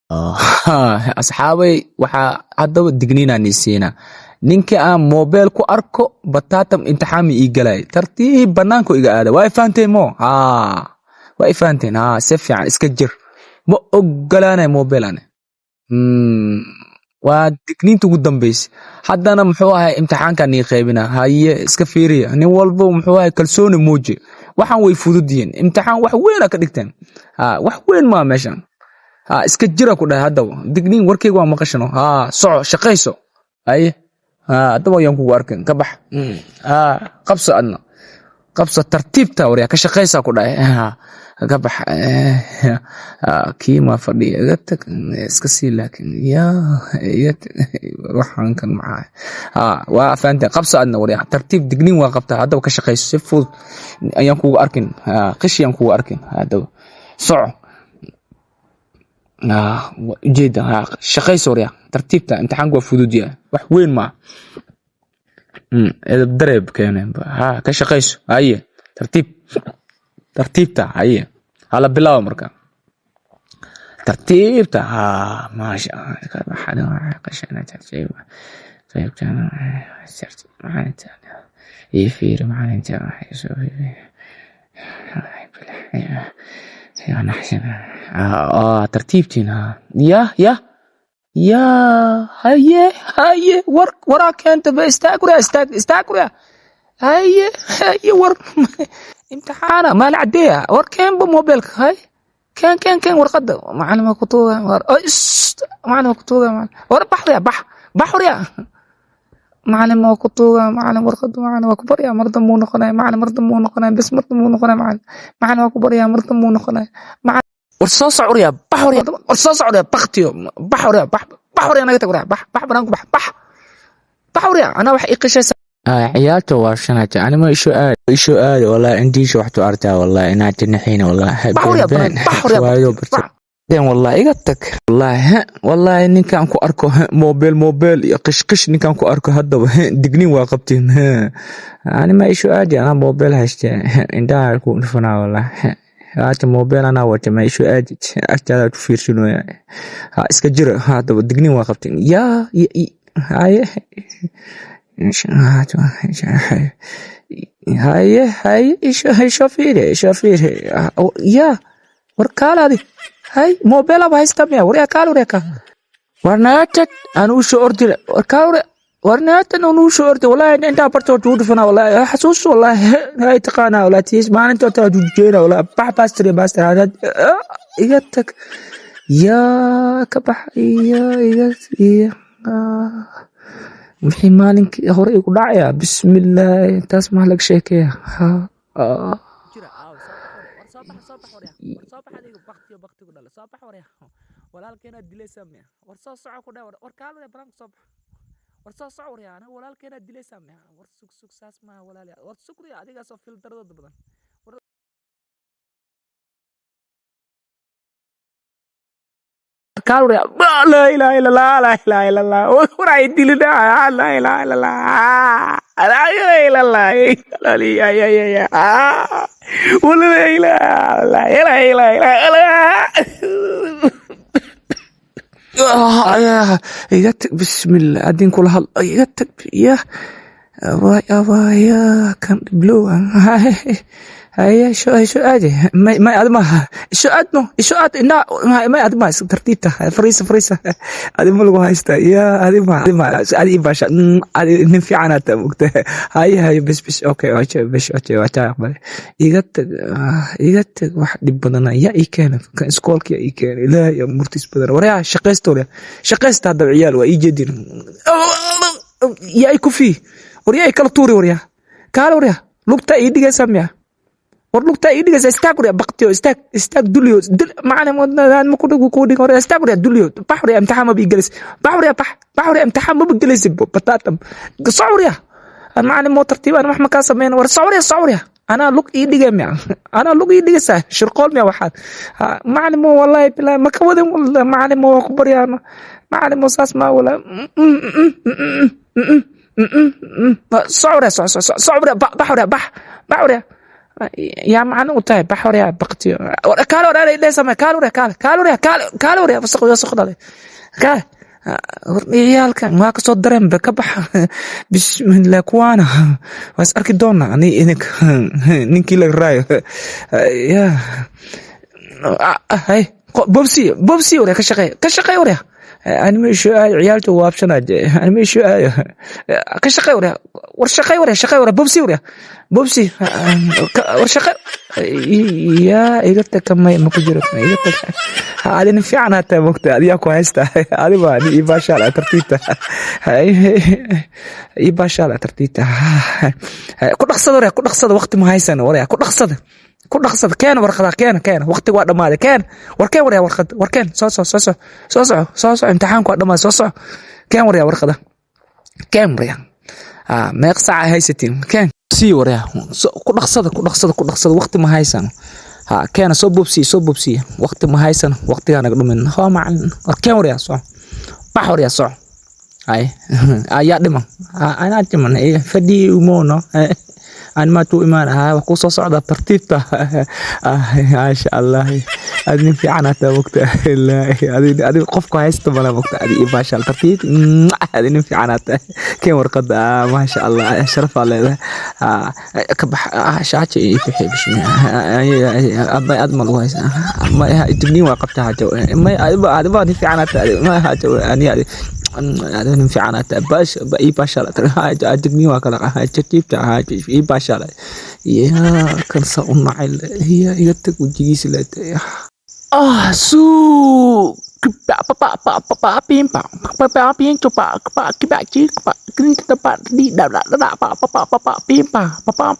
asxaabay waxaa haddaba digniinaan isiina ninka aan mobile ku arko bataatam imtixaami ii galay tartiib banaanku iga aada waa fahanteen mo waa fahanteen si fiican iska jir ma ogolaanay mobile ane waa digniinta ugu dambaysa haddana muxuu ahay imtixaankan ii qaybina haye iska fiiriya nin walba muxuu ahay kalsooni muuji waxaan way fududiin imtixaan wax weyn ka dhigteen wax weyn ma meeshan iska jira ku dhahay haddaba digniin warkayga waa maqashano soco shaqayso haye haddaba ayaan kugu arkin ka bax qabso adna qabso tartiibta waryaa ka shaqaysaa ku dhahay ka bax kii ma fadhiya iga tag iska sii laakiin waxaan kan maxaa waa fahanteen qabso adna waryaa tartiib digniin waa qabtaa haddaba ka shaqayso si fudud ayaan kugu arkin qish ayaan kugu arkin haddaba soco ujeeda shaqayso waryaa tartiibta imtixaanku waa fududya wax weyn ma edab dareeb keeneen ka shaqayso haye tartiibta haye hala bilaabo marka tartiibta maasha tartiibtiin يا هاي ورا كانت استاكرا هاي ور امتحانا ما العديها ور كان بموبايلك هاي كان ورقد معلم كتوغا معلم كتوغا ور بحر يا معلم كتوغا معلم ورقد معلم كبر يا مرض مو نقناي معلم مرض مو نقناي بس مرض مو نقناي معلم كبر يا مرض مو نقناي ورصاص عريا بحوريا ورصاص عريا بختيو بحوريا انا تقول بحوريا انا wax iqishay عيالته وارشناته انا ما ايشو آد والله عندي شو waxtu artaa والله inaad tinaxiina والله بحوريا والله igatag والله ninkan ku arko mobile iyo qishqish ninkan ku arko hadaba digniin waa qabteen ana ma iisho aadi ana mobile haystay indaa ku dhufana والله هات موبايل انا وجه ما يشو اديت اشتغل في شنو iska jira hadaba digniin waa qabteen haye شوفير يا وركالادي هاي موبايل ابا هيستمع وريا كالوريكا ورناتك انا شو اوردي وركالوري ورناتك انا شو اوردي والله انت برتو تودفنا والله حسوس والله هاي تقانا ولا تيس ما انت تجينا ولا باستري هذا ايتك يا كبح يا wixii maalinkii hore igu dhacaya bismillaah taas ma lag sheekaya walaalkeena dilaysamee war soo soco ku dhaw war kaalada baran soo war soo soco wariyana walaalkeena dilaysamee war sug saas ma walaal war sugriya adiga soo filtradooda badan كالوريا لا إله إلا الله لا إله إلا الله وراي دلنا لا إله إلا الله لا إله إلا الله لا يا ولا إله لا إله إلا الله يا بسم الله أدين كل هال يا يا كان بلو هاي شو ادي ما ادمها شو ادنا ما ادمها ترتيبته فريسه ادي ما لو هايستا يا ادي باشا ادي نفي عناته مقته هاي بس اوكي اقبل يقت واحد بدنا يا اي كان اسكولك يا اي كان لا يا مرتس بدر وريا شقيست هذا العيال واي جدين يا ايكو فيه وريا كلا توري وريا قال وريا لقطه ايدي سميا ورلوكتا إيديك استاكوريا بقتيو استاك دوليو معنا ما كودي كوريا استاكوريا دوليو بحوريا امتحان ما بيجلس بحوريا امتحان ما بيجلس بطاطم صوريا معنا مو ترتيب انا ما كان سمين ور صوريا انا لوك إيديك ميا انا لوك إيديك سا شرقول ميا واحد معنا مو والله بلا ما كودي والله معنا مو كبريا انا معنا مو ساس ما ولا صوريا بحوريا يا معنا وطيب بحور يا بقتي كالو لا ليس ما كالو يا بس خذ كال ciyaalkan waa kasoo dareen ba ka baxa bismillah kuwaana waas arki doonaa ninkii la raayo ya hay bobsi wara ka shaqey wara anima isho ay ciyaalta waabsanaad anima isho ay ka shaqey wara bobsi war shaqey ya iga takamay ma ku jiro iga tak adina fiican hata waqti adiga ku haysta adiba ni baashaal tartiibta baashaal tartiibta ku dhaqsado waqti ma haysan wara ku dhaqsado keen warqada keen waqti waa dhamaaday keen warkeen warqad soo imtixaanku waa dhamaaday soo keen warqada keen meeq saac haysatiin keen sii wara ku dhaqsado waqti ma haysan كان soo bobsi waqti ma haysan waqtiga naga dhumin ha macalin warkeen wariya soo bax wariya soo ay ayaa dhiman ana dhiman fadhi umono aan ma tu imaan wax ku soo socda tartiibta ma sha Allah adni fiicana ta waqti adi qofku haysto bala waqti adi baashal tartiib adni fiicana ta keen warqada ma sha Allah sharaf leedahay ka bax shaaci bixi bishmi adma loo haysa ma idni waa qabta hajo ma adba ni fiicana ta ma hajo ani adni fiicana ta bash baashal adni waa kala tartiibta baashal يا كان صنعل هي يتك وجيس لا سو papa pim papa